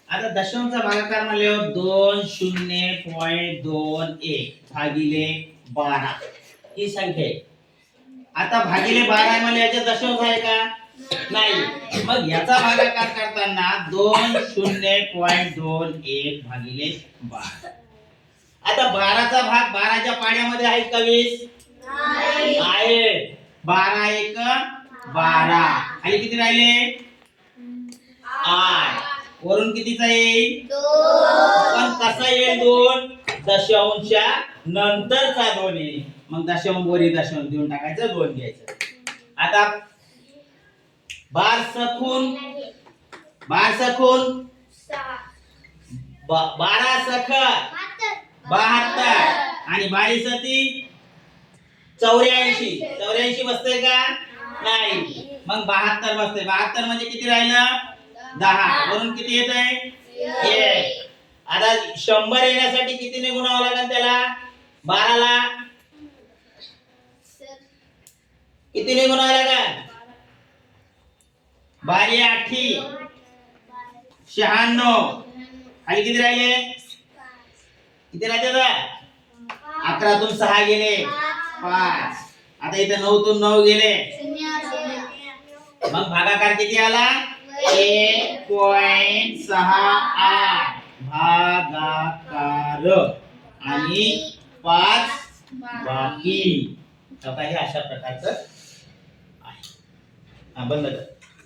आता दशांशचा भागाकार म्हणल्यावर 20.21 भागिले 12 ही संख्या आहे. आता भागिले 12 आहे म्हणजे याच्यात दशांश आहे का? नाही. मग याचा भागाकार करताना 20.21 भागिले 12. आता 12चा भाग 12च्या पाड्यामध्ये आहे का 20? नाही आहे. 12 1 12 आणि किती राहिले? 8. वरून कितीचा येईल? 2. पण कसा येईल 2? दशांशा नंतरचा 2 येईल. मग दशांश वरी दशांश देऊन टाकायचं, 2 घ्यायचं. आता 12 सखून 12 सख 72 आणि 22 सती 84. 84 बसतंय का? नाही. मग 72 बसतंय. 72 म्हणजे किती राहिलं? 10. वरून किती येत आहे? 1. आता 100 येण्यासाठी कितीने गुणावं लागेल त्याला? 12 ला कितीने गुणावं लागेल? 12 8 96. आणि किती राहिले? किती राहते आता? 11 तून 6 गेले 5. आता इथे 9 तून 9 गेले. मग भागाकार किती आला? 1.68 भागाकार आणि 5 बाकी. आता हे अशा प्रकारचं आहे. बंद कर.